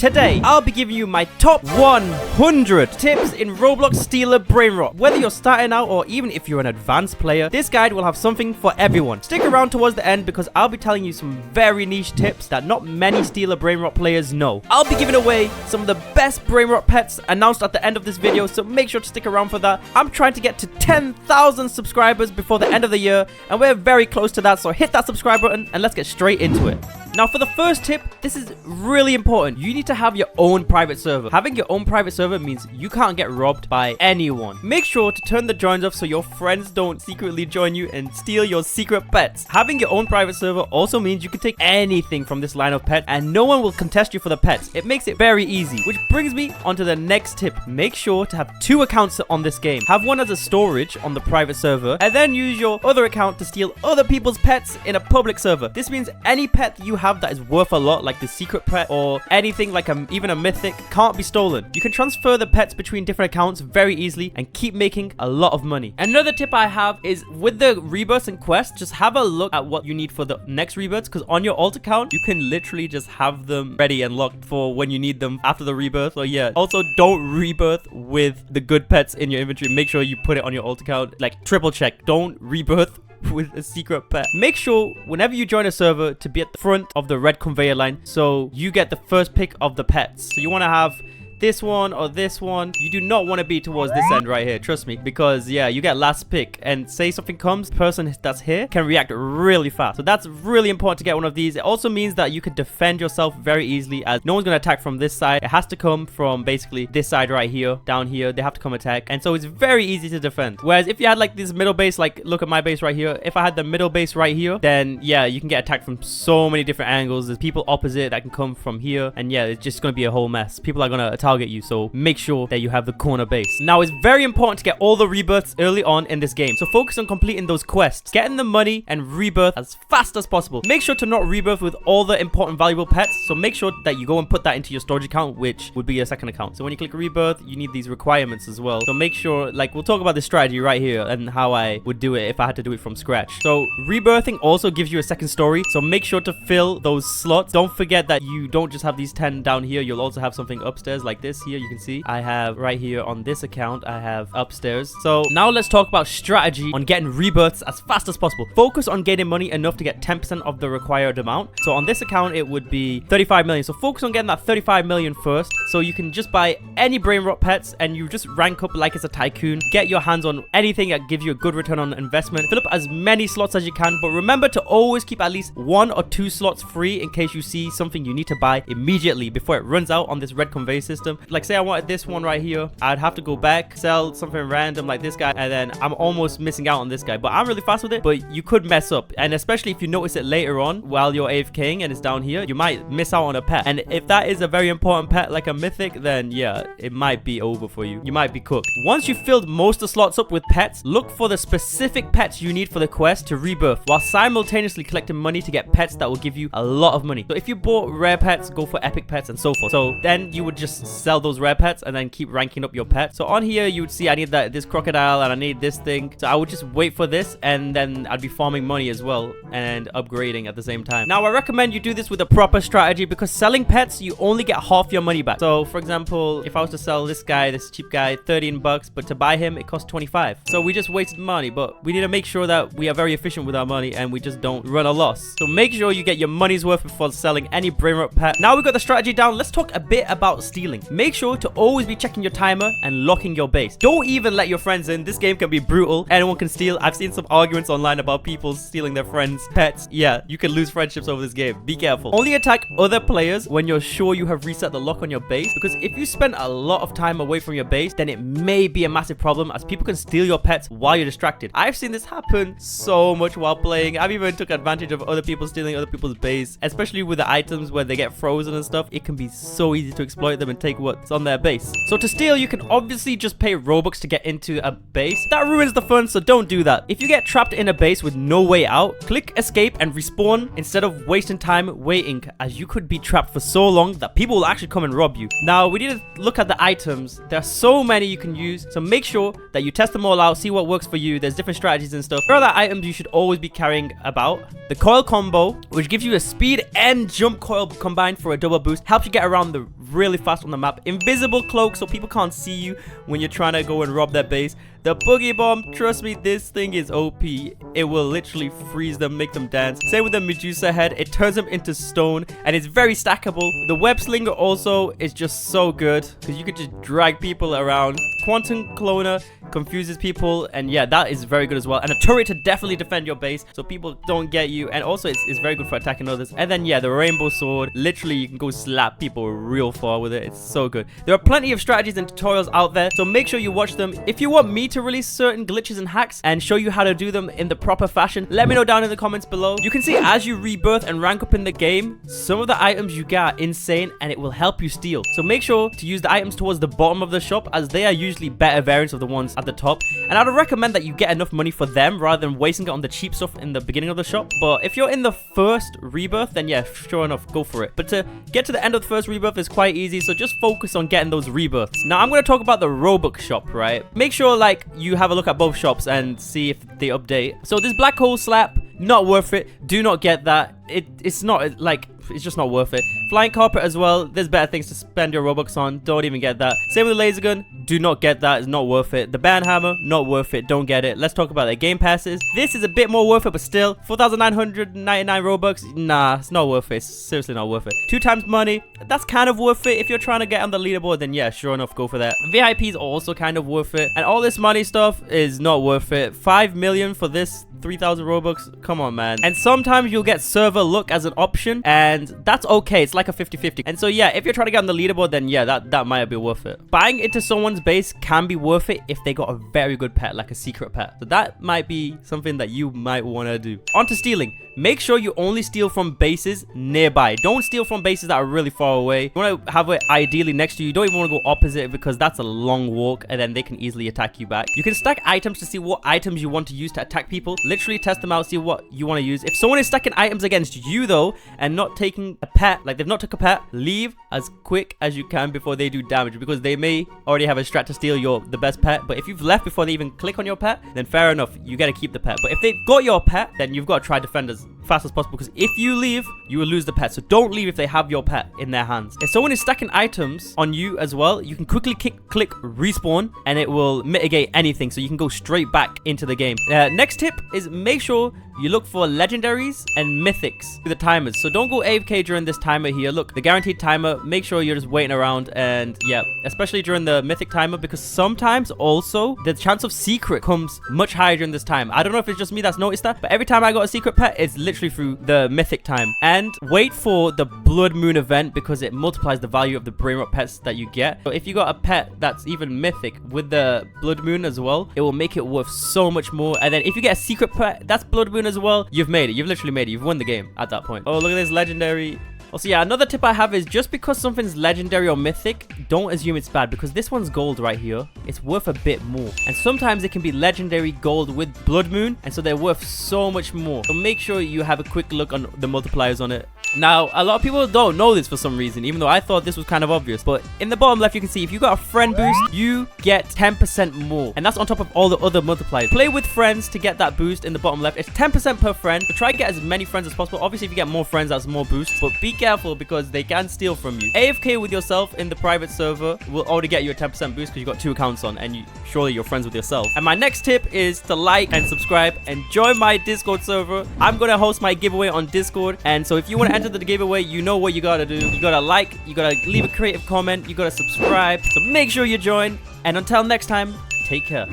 Today, I'll be giving you my top 100 tips in Roblox Steal A Brainrot. Whether you're starting out or even if you're an advanced player, this guide will have something for everyone. Stick around towards the end because I'll be telling you some very niche tips that not many Steal A Brainrot players know. I'll be giving away some of the best Brainrot pets announced at the end of this video, so make sure to stick around for that. I'm trying to get to 10,000 subscribers before the end of the year, and we're very close to that, so hit that subscribe button and let's get straight into it. Now, for the first tip, this is really important. You need to have your own private server. Having your own private server means you can't get robbed by anyone. Make sure to turn the joins off so your friends don't secretly join you and steal your secret pets. Having your own private server also means you can take anything from this line of pets and no one will contest you for the pets. It makes it very easy, which brings me onto the next tip. Make sure to have 2 accounts on this game. Have one as a storage on the private server and then use your other account to steal other people's pets in a public server. This means any pet you have that is worth a lot, like the secret pet or anything like even a mythic, can't be stolen. You can transfer the pets between different accounts very easily and keep making a lot of money. Another tip I have is with the rebirths and quests, just have a look at what you need for the next rebirths, because on your alt account you can literally just have them ready and locked for when you need them after the rebirth. So yeah, also don't rebirth with the good pets in your inventory. Make sure you put it on your alt account, like triple check. Don't rebirth with a secret pet. Make sure whenever you join a server to be at the front of the red conveyor line so you get the first pick of the pets. So you want to have this one or this one. You do not want to be towards this end right here, trust me, because yeah, you get last pick and say something comes, the person that's here can react really fast. So that's really important to get one of these. It also means that you can defend yourself very easily, as no one's going to attack from this side. It has to come from basically this side right here, down here. They have to come attack, and so it's very easy to defend. Whereas if you had like this middle base, like look at my base right here, if I had the middle base right here, then yeah, you can get attacked from so many different angles. There's people opposite that can come from here, and yeah, it's just going to be a whole mess. People are going to target you, so make sure that you have the corner base. Now, it's very important to get all the rebirths early on in this game, so focus on completing those quests, getting the money and rebirth as fast as possible. Make sure to not rebirth with all the important valuable pets, so make sure that you go and put that into your storage account, which would be your second account. So when you click rebirth, you need these requirements as well, so make sure, like, we'll talk about this strategy right here and how I would do it if I had to do it from scratch. So rebirthing also gives you a second story, so make sure to fill those slots. Don't forget that you don't just have these 10 down here, you'll also have something upstairs like this here. You can see I have right here on this account, I have upstairs. So now let's talk about strategy on getting rebirths as fast as possible. Focus on getting money enough to get 10% of the required amount. So on this account it would be 35 million, so focus on getting that 35 million first, so you can just buy any Brainrot pets and you just rank up like it's a tycoon. Get your hands on anything that gives you a good return on investment. Fill up as many slots as you can, but remember to always keep at least 1 or 2 slots free in case you see something you need to buy immediately before it runs out on this red conveyor system. Like say I wanted this one right here, I'd have to go back, sell something random like this guy, and then I'm almost missing out on this guy. But I'm really fast with it, but you could mess up, and especially if you notice it later on while you're AFKing and it's down here, you might miss out on a pet. And if that is a very important pet like a mythic, then yeah, it might be over for you. You might be cooked. Once you've filled most of the slots up with pets, look for the specific pets you need for the quest to rebirth, while simultaneously collecting money to get pets that will give you a lot of money. So if you bought rare pets, go for epic pets and so forth. So then you would just sell those rare pets and then keep ranking up your pet. So on here you would see I need this crocodile and I need this thing, so I would just wait for this and then I'd be farming money as well and upgrading at the same time. Now I recommend you do this with a proper strategy, because selling pets you only get half your money back. So for example, if I was to sell this guy, this cheap guy, 13 bucks, but to buy him it costs 25, so we just wasted money. But we need to make sure that we are very efficient with our money and we just don't run a loss. So make sure you get your money's worth before selling any Brainrot pet. Now we've got the strategy down, let's talk a bit about stealing. Make sure to always be checking your timer and locking your base. Don't even let your friends in. This game can be brutal. Anyone can steal. I've seen some arguments online about people stealing their friends' pets. Yeah, you can lose friendships over this game. Be careful. Only attack other players when you're sure you have reset the lock on your base, because if you spend a lot of time away from your base, then it may be a massive problem, as people can steal your pets while you're distracted. I've seen this happen so much while playing. I've even took advantage of other people stealing other people's base, especially with the items where they get frozen and stuff. It can be so easy to exploit them and take what's on their base. So to steal, you can obviously just pay Robux to get into a base. That ruins the fun, so don't do that. If you get trapped in a base with no way out, click escape and respawn instead of wasting time waiting, as you could be trapped for so long that people will actually come and rob you. Now we need to look at the items. There are so many you can use, so make sure that you test them all out, see what works for you. There's different strategies and stuff. Here are the items you should always be carrying about. The coil combo, which gives you a speed and jump coil combined for a double boost, helps you get around the really fast on the map. Invisible cloak, so people can't see you when you're trying to go and rob their base. The boogie bomb, trust me, this thing is OP. It will literally freeze them, make them dance. Same with the Medusa head, it turns them into stone, and it's very stackable. The web slinger also is just so good, because you could just drag people around. Quantum cloner confuses people, and yeah, that is very good as well. And a turret to definitely defend your base, so people don't get you. And also, it's very good for attacking others. And then yeah, the rainbow sword, literally you can go slap people real far with it. It's so good. There are plenty of strategies and tutorials out there, so make sure you watch them. If you want me to release certain glitches and hacks and show you how to do them in the proper fashion, let me know down in the comments below. You can see as you rebirth and rank up in the game, some of the items you get are insane, and it will help you steal. So make sure to use the items towards the bottom of the shop, as they are usually better variants of the ones at the top. And I'd recommend that you get enough money for them rather than wasting it on the cheap stuff in the beginning of the shop. But if you're in the first rebirth, then yeah, sure enough, go for it. But to get to the end of the first rebirth is quite easy, so just focus on getting those rebirths. Now I'm going to talk about the Robux shop, right? Make sure like you have a look at both shops and see if they update. So this black hole slap, not worth it. Do not get that. It's not like, it's just not worth it. Flying carpet as well, there's better things to spend your Robux on. Don't even get that. Same with the laser gun, do not get that. It's not worth it. The band hammer, not worth it. Don't get it. Let's talk about the game passes. This is a bit more worth it, but still 4,999 Robux, nah, it's not worth it. It's seriously not worth it. 2 times money, that's kind of worth it. If you're trying to get on the leaderboard, then yeah, sure enough, go for that. VIP is also kind of worth it, and all this money stuff is not worth it. 5 million for this 3,000 Robux, come on, man. And sometimes you'll get server luck as an option, and that's okay. It's like a 50-50. And so yeah, if you're trying to get on the leaderboard, then yeah, that might be worth it. Buying into someone's base can be worth it if they got a very good pet, like a secret pet. So that might be something that you might want to do. On to stealing. Make sure you only steal from bases nearby. Don't steal from bases that are really far away. You want to have it ideally next to you. You don't even want to go opposite, because that's a long walk and then they can easily attack you back. You can stack items to see what items you want to use to attack people. Literally test them out, see what you want to use. If someone is stacking items against you though and not taking a pet, like they've not took a pet, leave as quick as you can before they do damage, because they may already have a strat to steal the best pet. But if you've left before they even click on your pet, then fair enough, you got to keep the pet. But if they've got your pet, then you've got to try to defend as fast as possible, because if you leave, you will lose the pet. So don't leave if they have your pet in their hands. If someone is stacking items on you as well, you can quickly click respawn, and it will mitigate anything, so you can go straight back into the game. Next tip is make sure you look for legendaries and mythics with the timers. So don't go AFK during this timer here. Look, the guaranteed timer, make sure you're just waiting around, and yeah, especially during the mythic timer, because sometimes also the chance of secret comes much higher during this time. I don't know if it's just me that's noticed that, but every time I got a secret pet, it's literally through the mythic time. And wait for the blood moon event, because it multiplies the value of the brainrot pets that you get. So if you got a pet that's even mythic with the blood moon as well, it will make it worth so much more. And then if you get a secret pet that's blood moon as well, you've made it. You've literally made it. You've won the game at that point. Oh, look at this legendary. Also, yeah, another tip I have is just because something's legendary or mythic, don't assume it's bad, because this one's gold right here. It's worth a bit more. And sometimes it can be legendary gold with blood moon, and so they're worth so much more. So make sure you have a quick look on the multipliers on it. Now, a lot of people don't know this for some reason, even though I thought this was kind of obvious. But in the bottom left, you can see if you got a friend boost, you get 10% more. And that's on top of all the other multipliers. Play with friends to get that boost in the bottom left. It's 10% per friend. So try to get as many friends as possible. Obviously, if you get more friends, that's more boost. But be careful, because they can steal from you. AFK with yourself in the private server will already get you a 10% boost, because you got 2 accounts on, and surely you're friends with yourself. And my next tip is to like and subscribe and join my Discord server. I'm going to host my giveaway on Discord. And so if you want to enter the giveaway, you know what you gotta do. You gotta like, you gotta leave a creative comment, you gotta subscribe. So make sure you join, and until next time, take care.